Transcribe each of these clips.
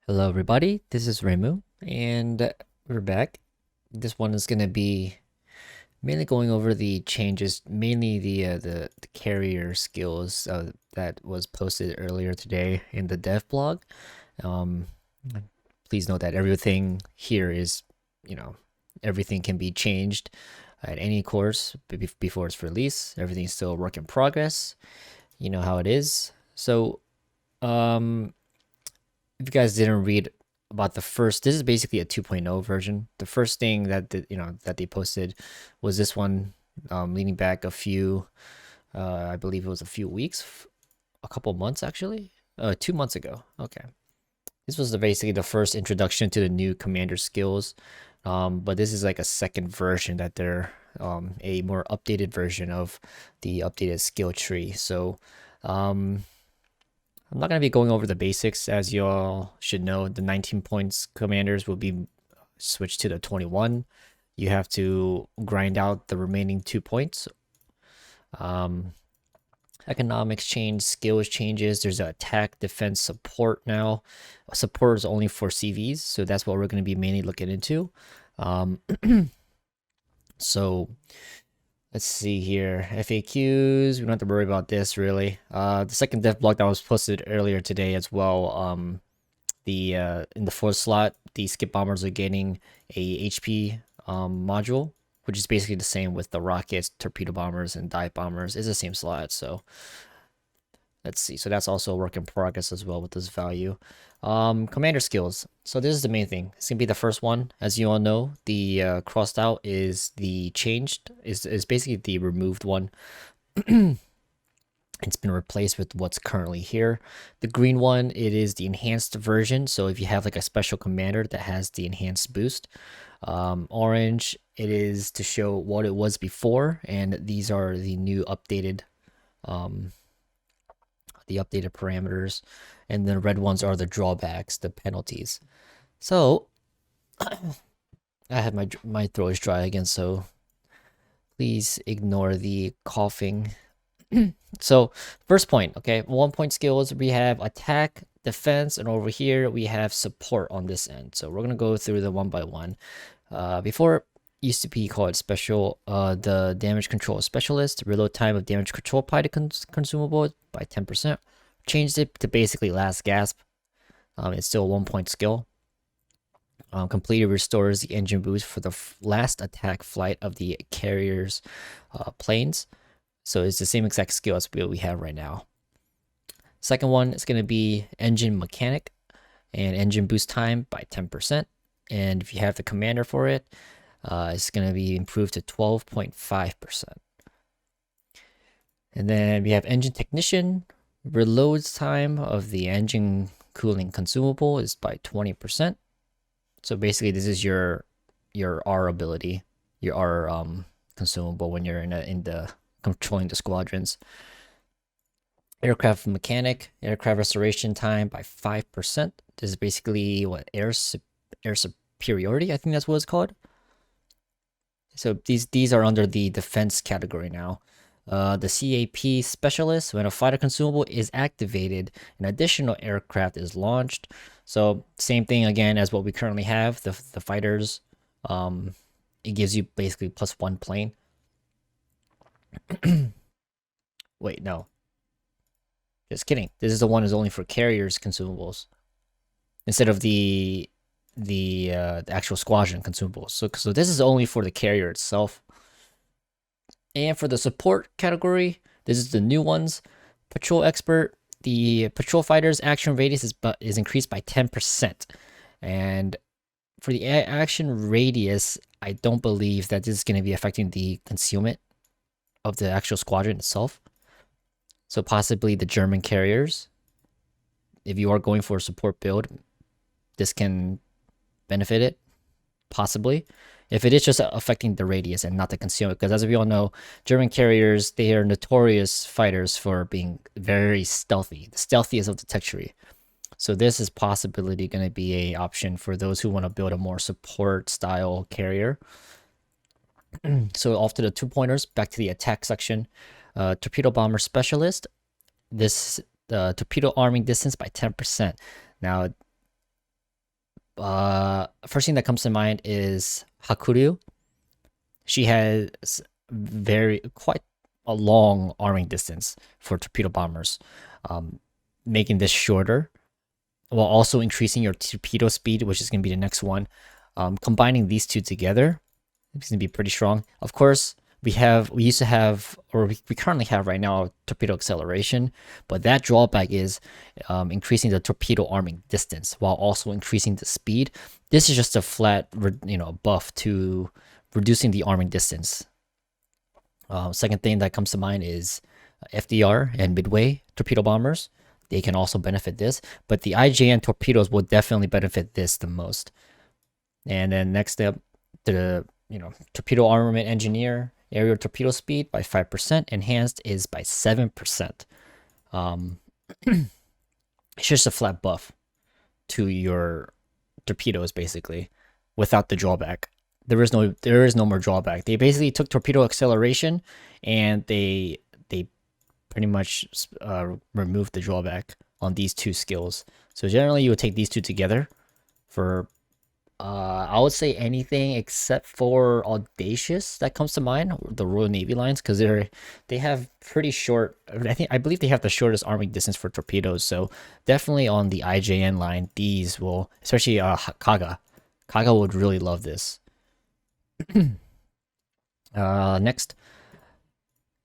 Hello everybody, this is Remu, and we're back. This one is going to be mainly going over the changes, mainly the carrier skills that was posted earlier today in the DevBlog. Um, Please note that everything here is, everything can be changed at any course before it's released. Everything's still a work in progress. You know how it is. So, um, if you guys didn't read about the first, this is basically a 2.0 version. The first thing that they posted was this one, leaning back a few, I believe it was a few weeks, a couple months actually, 2 months ago. Okay, this was basically the first introduction to the new commander skills, but this is like a second version that they're a more updated version of the updated skill tree. So I'm not going to be going over the basics. As you all should know, the 19 points commanders will be switched to the 21. You have to grind out the remaining 2 points. Economics change, skills changes. There's an attack, defense, support now. Support is only for CVs, so that's what we're going to be mainly looking into. So let's see here. FAQs, we don't have to worry about this really. The second DevBlog that was posted earlier today as well. In the fourth slot, the skip bombers are getting a HP module, which is basically the same with the rockets, torpedo bombers, and dive bombers. It's the same slot. So let's see. So that's also a work in progress as well with this value. Commander skills. So this is the main thing. It's gonna be the first one. As you all know, the crossed out is the changed, is basically the removed one. It's been replaced with what's currently here. The green one, it is the enhanced version. So if you have like a special commander that has the enhanced boost. Orange, it is to show what it was before, and these are the new updated parameters, and the red ones are the drawbacks, the penalties. So I have my throat is dry again, so please ignore the coughing. So first point, okay, 1 point skills, we have attack, defense, and over here we have support on this end. So we're gonna go through the one by one. Before it used to be called special, the damage control specialist, reload time of damage control party consumable by 10%. Changed it to basically last gasp. It's still a 1 point skill. Completely restores the engine boost for the last attack flight of the carrier's planes. So it's the same exact skill as we have right now. Second one is going to be engine mechanic and engine boost time by 10%. And if you have the commander for it, it's going to be improved to 12.5%. And then we have engine technician. Reloads time of the engine cooling consumable is by 20%. So basically, this is your R ability, your R consumable when you're in the controlling the squadrons. Aircraft mechanic, aircraft restoration time by 5%. This is basically what air superiority, I think that's what it's called. So these are under the defense category now. The CAP specialist, when a fighter consumable is activated, an additional aircraft is launched. So same thing again as what we currently have, the fighters. It gives you basically +1 plane. Wait, no. Just kidding. This is the one that's only for carriers consumables instead of the actual squadron consumables. So this is only for the carrier itself. And for the support category, this is the new ones. Patrol expert, the patrol fighter's action radius is increased by 10%. And for the action radius, I don't believe that this is going to be affecting the concealment of the actual squadron itself. So possibly the German carriers. If you are going for a support build, this can benefit it, possibly. If it is just affecting the radius and not the concealment, because as we all know, German carriers, they are notorious fighters for being very stealthy, the stealthiest of the tech tree. So this is possibly going to be a option for those who want to build a more support style carrier. So off to the 2-pointers, back to the attack section. Torpedo bomber specialist. This torpedo arming distance by 10%. Now First thing that comes to mind is Hakuryu. She has quite a long arming distance for torpedo bombers, making this shorter while also increasing your torpedo speed, which is going to be the next one. Combining these two together, it's going to be pretty strong. Of course, we used to have, or we currently have right now, torpedo acceleration, but that drawback is increasing the torpedo arming distance while also increasing the speed. This is just a flat, buff to reducing the arming distance. Second thing that comes to mind is FDR and Midway torpedo bombers. They can also benefit this, but the IJN torpedoes will definitely benefit this the most. And then next up, the torpedo armament engineer, aerial torpedo speed by 5%, enhanced is by 7%. It's just a flat buff to your torpedoes, basically, without the drawback. There is no more drawback. They basically took torpedo acceleration and they pretty much removed the drawback on these two skills. So generally, you would take these two together for I would say anything except for Audacious that comes to mind, the Royal Navy lines, because they have pretty short. I believe they have the shortest arming distance for torpedoes. So definitely on the IJN line, these will, especially Kaga would really love this. Next,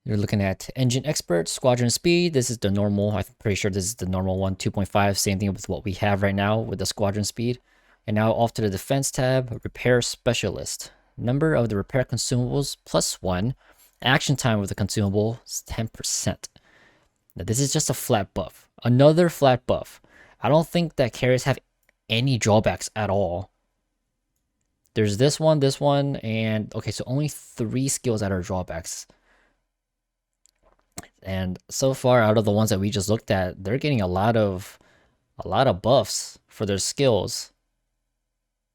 you're looking at Engine Expert, Squadron Speed. This is the normal. I'm pretty sure this is the normal one, 2.5. Same thing with what we have right now with the Squadron Speed. And now off to the Defense tab, Repair Specialist. Number of the repair consumables +1. Action time with the consumable is 10%. Now this is just a flat buff. Another flat buff. I don't think that carriers have any drawbacks at all. There's this one, and okay, so only 3 skills that are drawbacks. And so far, out of the ones that we just looked at, they're getting a lot of buffs for their skills.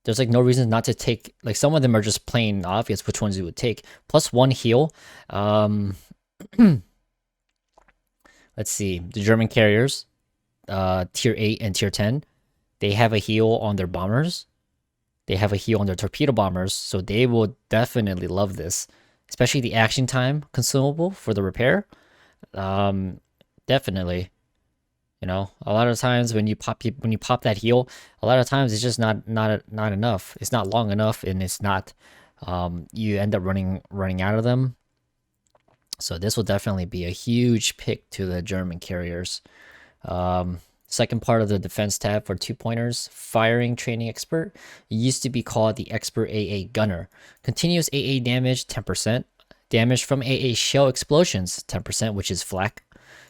There's like no reason not to take, like some of them are just plain obvious which ones you would take. +1 heal. Let's see, the German carriers, tier 8 and tier 10, they have a heal on their bombers. They have a heal on their torpedo bombers, so they will definitely love this, especially the action time consumable for the repair. Definitely. A lot of times when you pop that heal, a lot of times it's just not enough. It's not long enough, and it's not. You end up running out of them. So this will definitely be a huge pick to the German carriers. Second part of the defense tab for 2-pointers, Firing Training Expert. It used to be called the Expert AA Gunner. Continuous AA damage 10%. Damage from AA shell explosions 10%, which is flak.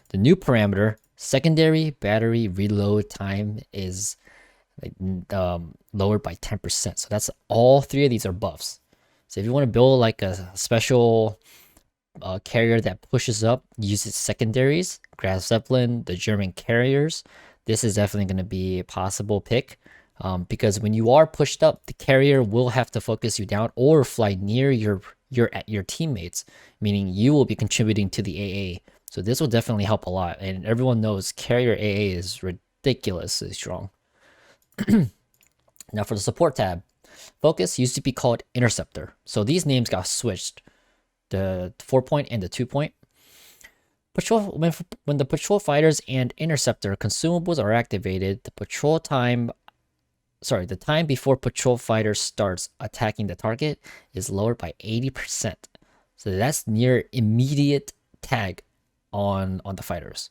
The new parameter, secondary battery reload time, is lowered by 10%. So that's all 3 of these are buffs. So if you want to build like a special carrier that pushes up, uses secondaries, Graf Zeppelin, the German carriers, this is definitely going to be a possible pick. Because when you are pushed up, the carrier will have to focus you down or fly near your teammates, meaning you will be contributing to the AA. So this will definitely help a lot, and everyone knows carrier AA is ridiculously strong. Now for the support tab, Focus used to be called Interceptor. So these names got switched, the 4-point and the 2-point. When the patrol fighters and interceptor consumables are activated, the time before patrol fighter starts attacking the target is lowered by 80%. So that's near immediate tag on the fighters.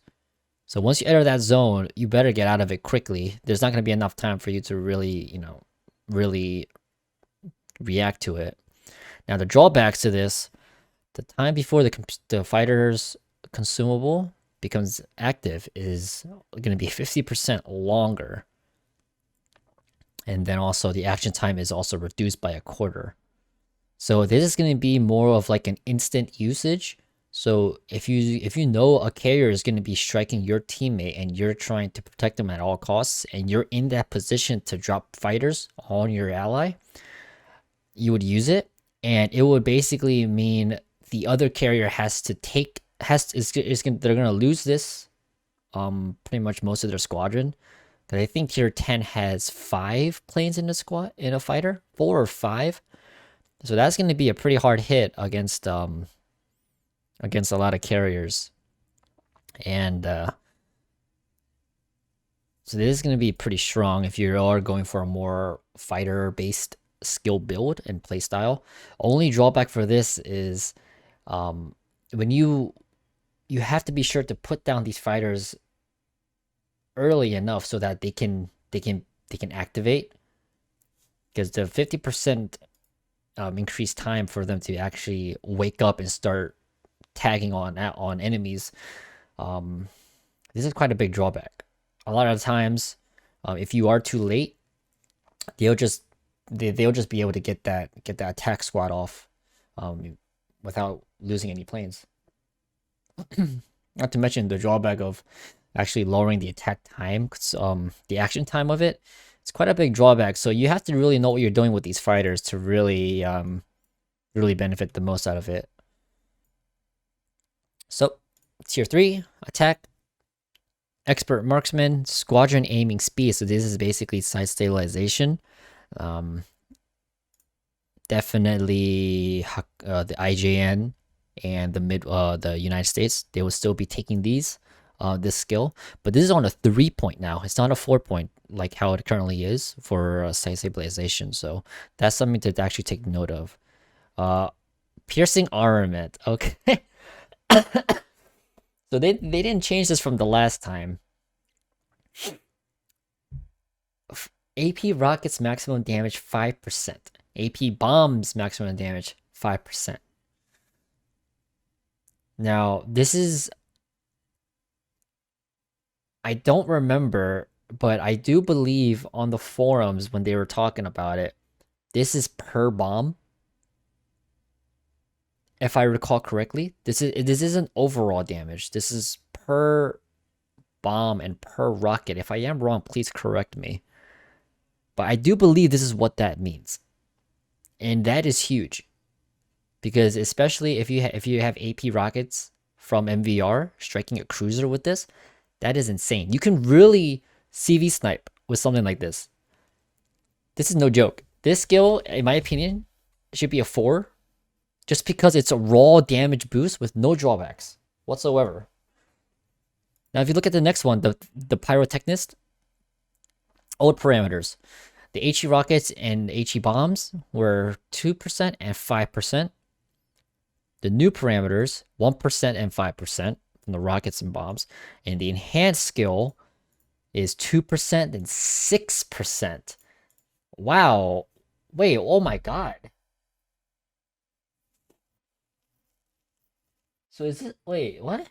So once you enter that zone, you better get out of it quickly. There's not going to be enough time for you to really react to it. Now the drawbacks to this, the time before the fighter's consumable becomes active is going to be 50% longer. And then also the action time is also reduced by 1/4. So this is going to be more of like an instant usage. So if you know a carrier is going to be striking your teammate and you're trying to protect them at all costs, and you're in that position to drop fighters on your ally, you would use it, and it would basically mean the other carrier they're going to lose this pretty much most of their squadron, Because I think tier 10 has 5 planes in the squad in a fighter, 4 or 5. So that's going to be a pretty hard hit against a lot of carriers. And so this is going to be pretty strong if you are going for a more fighter-based skill build and playstyle. Only drawback for this is when you have to be sure to put down these fighters early enough so that they can activate, because the 50% increased time for them to actually wake up and start tagging on enemies. This is quite a big drawback. A lot of times, if you are too late, they'll just be able to get that attack squad off without losing any planes. Not to mention the drawback of actually lowering the attack time, 'cause, the action time of it. It's quite a big drawback. So you have to really know what you're doing with these fighters to really really benefit the most out of it. So tier 3 attack, expert marksman, squadron aiming speed. So this is basically site stabilization. Definitely the IJN and the United States, they will still be taking this skill, but this is on a 3-point now. It's not a 4-point like how it currently is for site stabilization. So that's something to actually take note of. Piercing armament. Okay. So they didn't change this from the last time. AP rockets maximum damage 5%. AP bombs maximum damage 5%. Now, this is, I don't remember, but I do believe on the forums when they were talking about it, this is per bomb. If I recall correctly, this isn't overall damage. This is per bomb and per rocket. If I am wrong, please correct me. But I do believe this is what that means. And that is huge. Because especially if you have AP rockets from MVR striking a cruiser with this, that is insane. You can really CV snipe with something like this. This is no joke. This skill, in my opinion, should be a 4. Just because it's a raw damage boost with no drawbacks whatsoever. Now, if you look at the next one, the Pyrotechnist, old parameters. The HE rockets and HE bombs were 2% and 5%. The new parameters, 1% and 5% from the rockets and bombs. And the enhanced skill is 2% and 6%. Wow. Wait, oh my god. So is it, wait, what?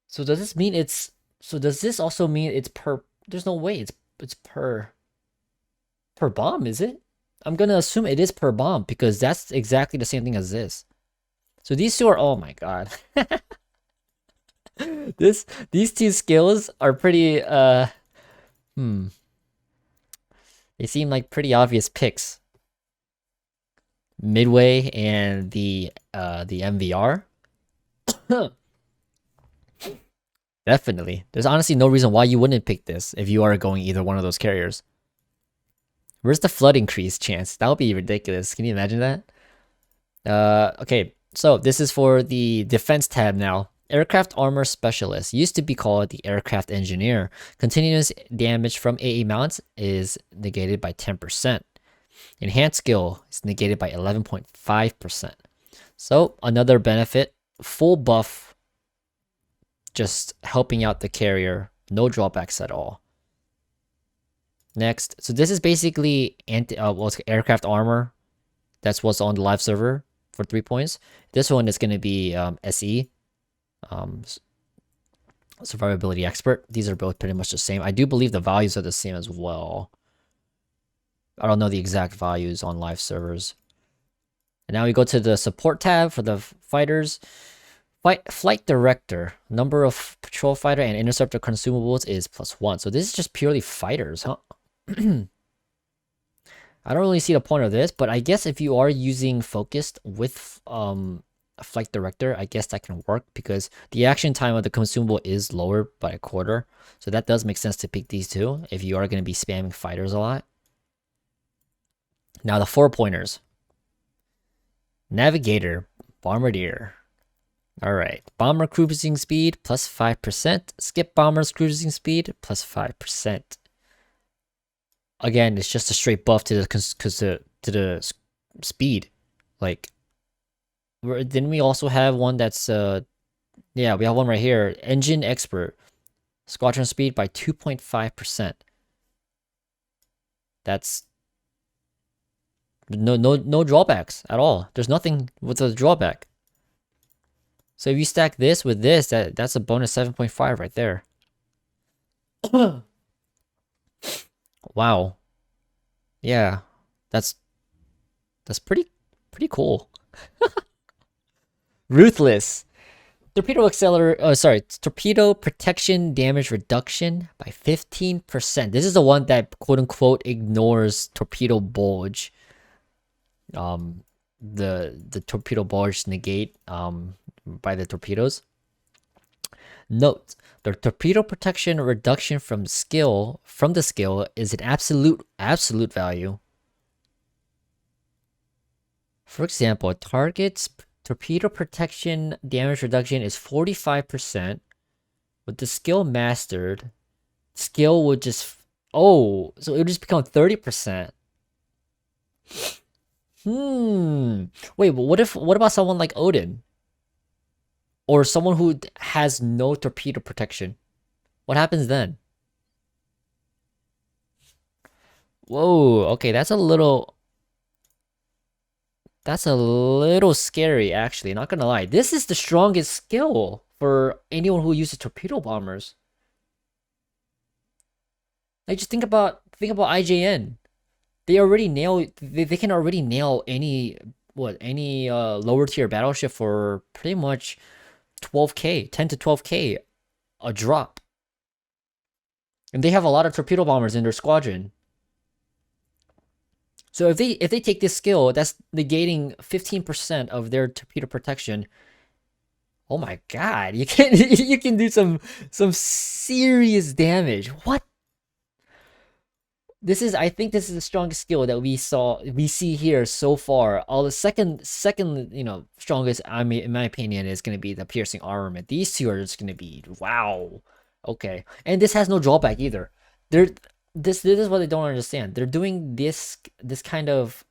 So does this mean does this also mean it's per, there's no way it's per bomb, is it? I'm gonna assume it is per bomb because that's exactly the same thing as this. So these two are, oh my god. These two skills are pretty they seem like pretty obvious picks. Midway and the MVR. Definitely. There's honestly no reason why you wouldn't pick this if you are going either one of those carriers. Where's the flood increase chance? That would be ridiculous. Can you imagine that? Okay, so this is for the defense tab now. Aircraft Armor Specialist used to be called the Aircraft Engineer. Continuous damage from AA mounts is negated by 10%. Enhanced skill is negated by 11.5%. So another benefit, full buff, just helping out the carrier, no drawbacks at all. Next, so this is basically aircraft armor. That's what's on the live server for 3 points. This one is going to be SE, survivability expert. These are both pretty much the same. I do believe the values are the same as well. I don't know the exact values on live servers. And now we go to the support tab for the fighters. Flight director, number of patrol fighter and interceptor consumables is +1. So this is just purely fighters, huh? I don't really see the point of this, but I guess if you are using focused with flight director, I guess that can work because the action time of the consumable is lower by a quarter. So that does make sense to pick these two if you are going to be spamming fighters a lot. Now the 4-pointers. Navigator, Bombardier. All right, bomber cruising speed plus 5%. Skip bomber's cruising speed plus 5%. Again, it's just a straight buff to the speed. Like, didn't we also have one that's yeah, we have one right here. Engine expert, squadron speed by 2.5%. That's no drawbacks at all. There's nothing with a drawback. So if you stack this with this, that's a bonus 7.5 right there. Wow. Yeah. That's pretty cool. Ruthless. Torpedo torpedo protection damage reduction by 15%. This is the one that quote unquote ignores torpedo bulge. The torpedo bulge negate by the torpedoes. Note, the torpedo protection reduction from the skill is an absolute value. For example, a target's torpedo protection damage reduction is 45%. With the skill mastered, skill would just so it would just become 30%. Wait, but what about someone like Odin? Or someone who has no torpedo protection? What happens then? Whoa, okay, that's a little scary, actually, not gonna lie. This is the strongest skill for anyone who uses torpedo bombers. Like, just think about IJN. They can already nail any lower tier battleship for pretty much 12k, 10 to 12k a drop. And they have a lot of torpedo bombers in their squadron. So if they take this skill, that's negating 15% of their torpedo protection. Oh my god, you can do some serious damage. What? I think this is the strongest skill that we see here so far. All the second, strongest, in my opinion, is gonna be the piercing armament. These two are just gonna be wow. Okay. And this has no drawback either. This is what I don't understand. They're doing this kind of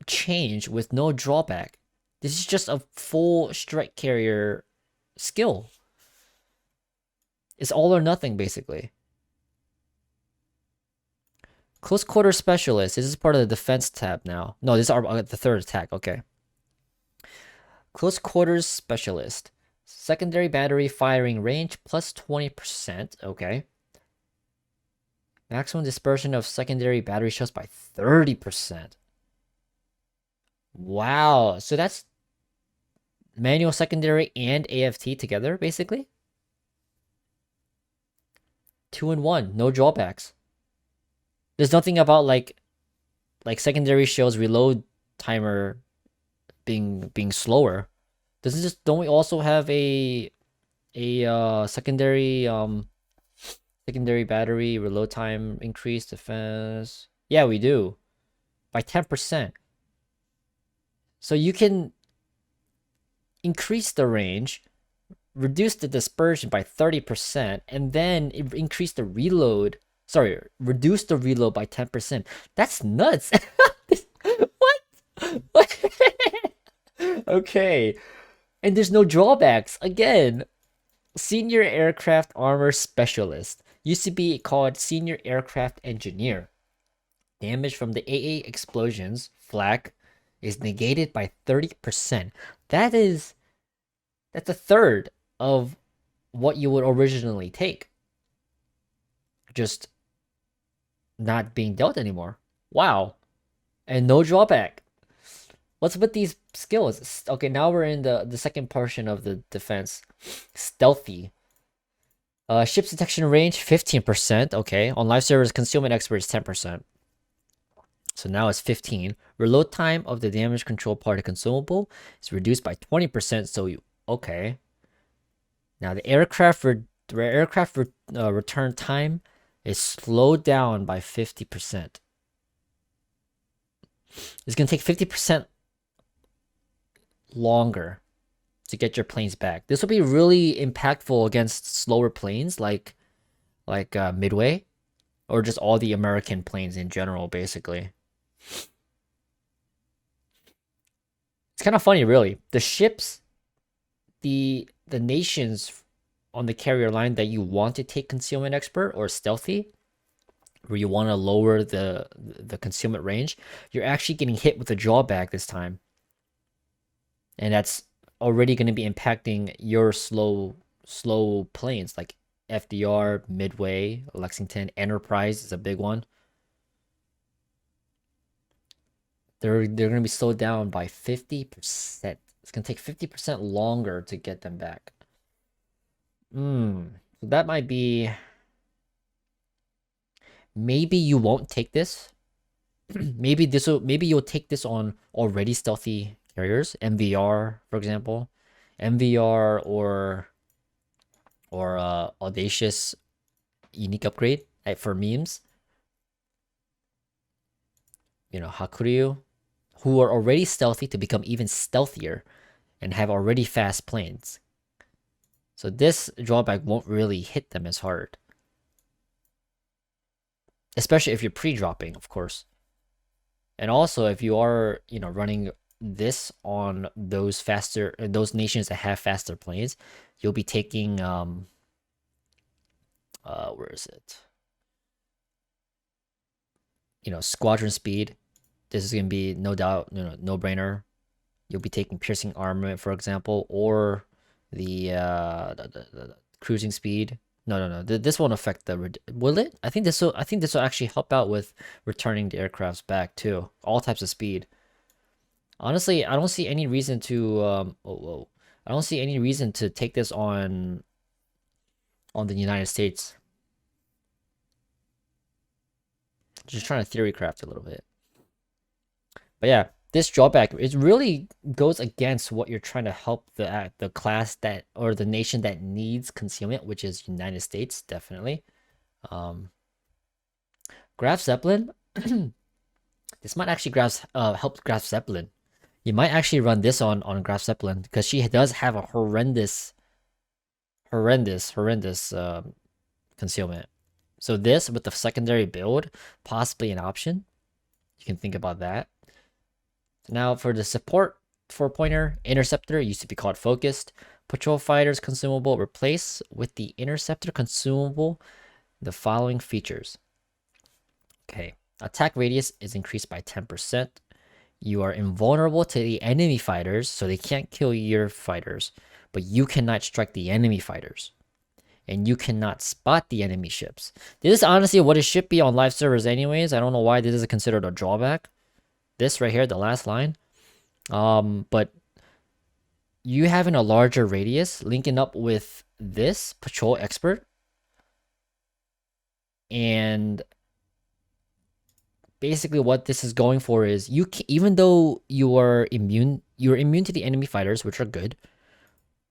change with no drawback. This is just a full strike carrier skill. It's all or nothing, basically. Close quarter specialist. This is part of the defense tab now. No, this is the third attack. Okay. Close quarters specialist. Secondary battery firing range plus 20%. Okay. Maximum dispersion of secondary battery shells by 30%. Wow. So that's manual secondary and AFT together, basically. 2-in-1. No drawbacks. There's nothing about like secondary shells reload timer being slower. Don't we also have a secondary battery reload time increase defense? Yeah, we do. By 10%. So you can increase the range, reduce the dispersion by 30%, and then increase the reload. Sorry, reduce the reload by 10%. That's nuts. What? Okay. And there's no drawbacks. Again, Senior Aircraft Armor Specialist. Used to be called Senior Aircraft Engineer. Damage from the AA explosions, flak, is negated by 30%. That's a third of what you would originally take. Just not being dealt anymore. Wow. And no drawback. What's with these skills? Okay, now we're in the second portion of the defense. Stealthy. Ship's detection range, 15%. Okay. On live servers, concealment expert is 10%. So now it's 15. Reload time of the damage control party consumable is reduced by 20%. So okay. Now the return time is slowed down by 50%. It's gonna take 50% longer to get your planes back. This will be really impactful against slower planes like Midway, or just all the American planes in general, basically. It's kind of funny, really. The ships, the nations on the carrier line that you want to take concealment expert or stealthy, where you want to lower the concealment range, you're actually getting hit with a drawback this time, and that's already going to be impacting your slow planes like FDR, Midway, Lexington, Enterprise is a big one. They're going to be slowed down by 50%. It's going to take 50% longer to get them back. So that might be... Maybe you won't take this. maybe you'll take this on already stealthy carriers, MVR, for example. MVR or Audacious unique upgrade for memes. You know, Hakuryu, who are already stealthy to become even stealthier and have already fast planes. So this drawback won't really hit them as hard. Especially if you're pre-dropping, of course. And also if you are, running this on those nations that have faster planes, you'll be taking where is it? Squadron speed. This is gonna be no doubt, no brainer. You'll be taking piercing armament, for example, or the cruising speed. No. This won't affect will it? I think this will actually help out with returning the aircrafts back too. All types of speed. Honestly, I don't see any reason to I don't see any reason to take this on the United States. Just trying to theory craft a little bit. But yeah, this drawback, it really goes against what you're trying to help the class that, or the nation that needs concealment, which is United States, definitely. Graf Zeppelin, this might actually help Graf Zeppelin. You might actually run this on Graf Zeppelin because she does have a horrendous concealment. So this with the secondary build, possibly an option. You can think about that. Now for the support 4-pointer, Interceptor used to be called Focused. Patrol Fighters consumable, replace with the Interceptor consumable the following features. Okay, attack radius is increased by 10%. You are invulnerable to the enemy fighters, so they can't kill your fighters, but you cannot strike the enemy fighters. And you cannot spot the enemy ships. This is honestly what it should be on live servers anyways. I don't know why this is considered a drawback. This right here, the last line. But you having a larger radius linking up with this patrol expert, and basically what this is going for is even though you're immune to the enemy fighters, which are good,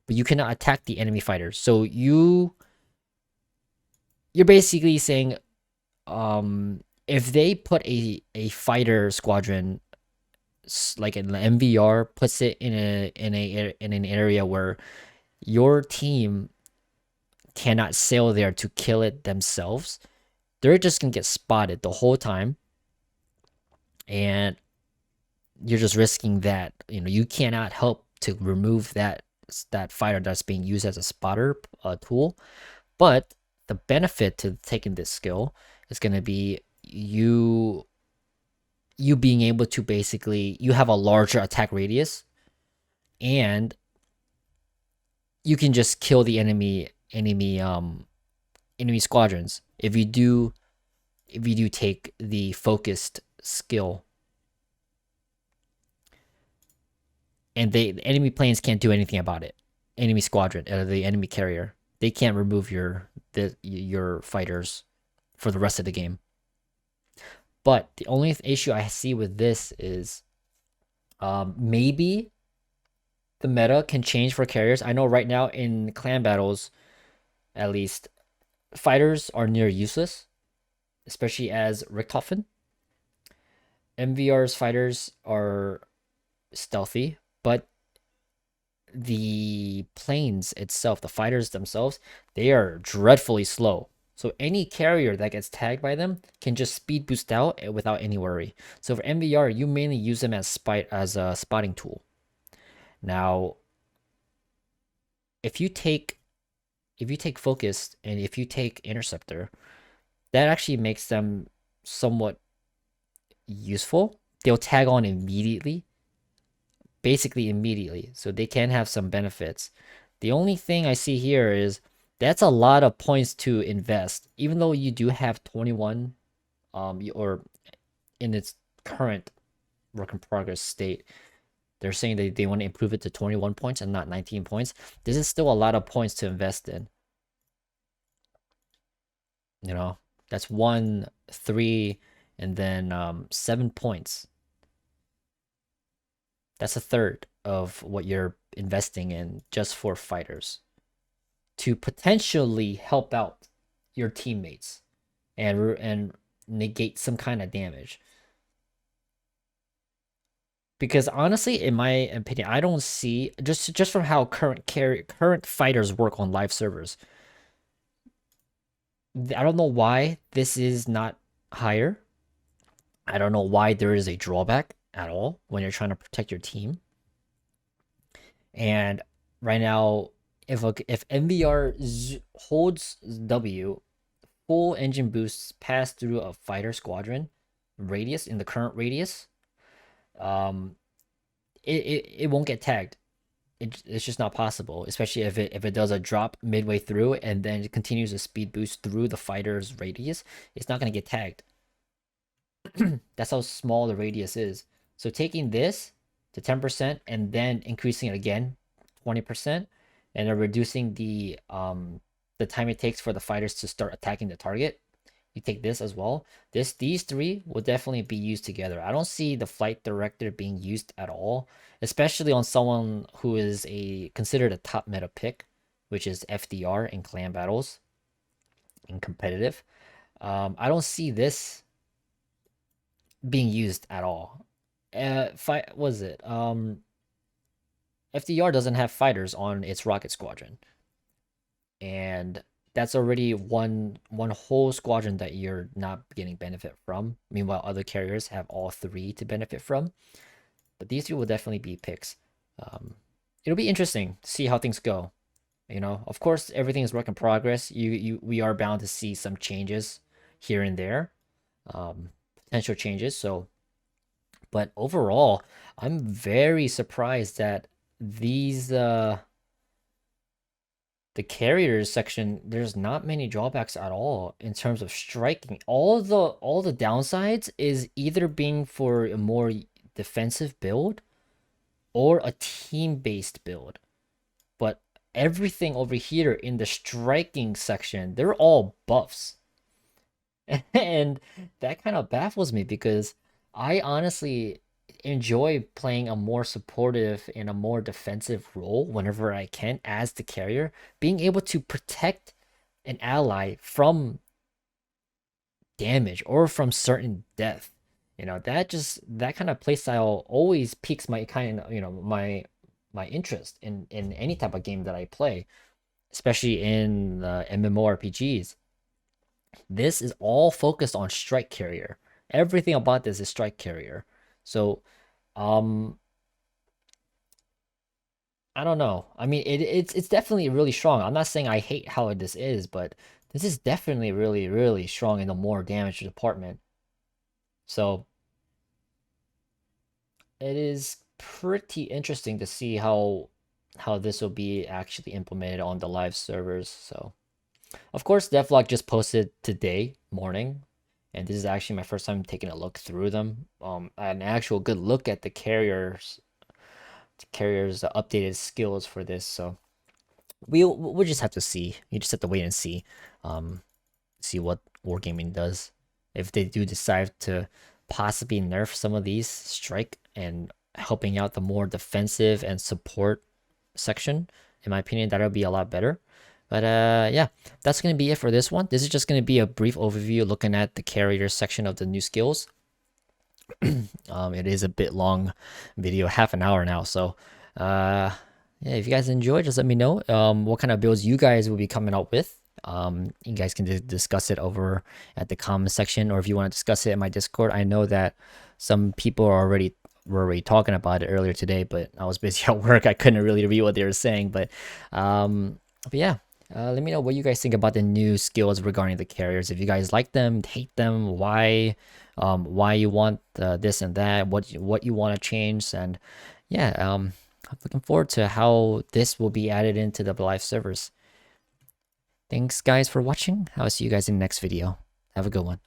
but you cannot attack the enemy fighters. So you're basically saying, if they put a fighter squadron, like an MVR, puts it in an area where your team cannot sail there to kill it themselves, they're just gonna get spotted the whole time, and you're just risking that. You cannot help to remove that fighter that's being used as a spotter tool. But the benefit to taking this skill is going to be you being able to basically, you have a larger attack radius, and you can just kill the enemy squadrons if you do take the focused skill. And the enemy planes can't do anything about it. Enemy squadron, the enemy carrier, they can't remove your fighters for the rest of the game. But the only issue I see with this is maybe the meta can change for carriers. I know right now in clan battles, at least, fighters are near useless, especially as Richthofen. MVR's fighters are stealthy, but the planes itself, the fighters themselves, they are dreadfully slow. So any carrier that gets tagged by them can just speed boost out without any worry. So for MVR, you mainly use them as a spotting tool. Now, if you take focused and if you take interceptor, that actually makes them somewhat useful. They'll tag on immediately, basically immediately, so they can have some benefits. The only thing I see here is that's a lot of points to invest, even though you do have 21, or in its current work in progress state, they're saying they want to improve it to 21 points and not 19 points. This is still a lot of points to invest in. You know, that's 1, 3, and then 7 points. That's a third of what you're investing in just for fighters to potentially help out your teammates and negate some kind of damage. Because honestly, in my opinion, I don't see just from how current fighters work on live servers. I don't know why this is not higher. I don't know why there is a drawback at all when you're trying to protect your team. And right now, if MVR holds W, full engine boosts pass through a fighter squadron radius in the current radius, it won't get tagged. It's just not possible, especially if it does a drop midway through and then it continues a speed boost through the fighter's radius. It's not gonna get tagged. That's how small the radius is. So taking this to 10% and then increasing it again 20%, and then reducing the time it takes for the fighters to start attacking the target. You take this as well. These three will definitely be used together. I don't see the flight director being used at all, especially on someone who is considered a top meta pick, which is FDR in clan battles, in competitive. I don't see this being used at all. Was it? FDR doesn't have fighters on its rocket squadron, and that's already one whole squadron that you're not getting benefit from. Meanwhile, other carriers have all three to benefit from. But these two will definitely be picks. It'll be interesting to see how things go. You know, of course, everything is work in progress. We are bound to see some changes here and there, potential changes. So, but overall, I'm very surprised that these the carriers section, there's not many drawbacks at all in terms of striking. All the downsides is either being for a more defensive build or a team-based build. But everything over here in the striking section, they're all buffs. And that kind of baffles me because I honestly enjoy playing a more supportive and a more defensive role whenever I can as the carrier, being able to protect an ally from damage or from certain death. You know, that kind of playstyle always piques my my interest in any type of game that I play, especially in MMORPGs. This is all focused on strike carrier. Everything about this is strike carrier. So I don't know. I mean, it's definitely really strong. I'm not saying I hate how this is, but this is definitely really, really strong in the more damage department. So it is pretty interesting to see how this will be actually implemented on the live servers. So of course, DevBlog just posted today morning, and this is actually my first time taking a look through them. An actual good look at the carriers updated skills for this. So we'll just have to see. You just have to wait and see what Wargaming does. if they do decide to possibly nerf some of these strike and helping out the more defensive and support section, in my opinion, that'll be a lot better. But yeah, that's gonna be it for this one. This is just gonna be a brief overview looking at the carrier section of the new skills. It is a bit long video, half an hour now. So yeah, if you guys enjoyed, just let me know what kind of builds you guys will be coming out with. You guys can discuss it over at the comment section, or if you want to discuss it in my Discord. I know that some people were already talking about it earlier today, but I was busy at work. I couldn't really read what they were saying. But yeah, let me know what you guys think about the new skills regarding the carriers. If you guys like them, hate them, why you want this and that, what you want to change, and yeah, I'm looking forward to how this will be added into the live servers. Thanks guys for watching. I'll see you guys in the next video. Have a good one.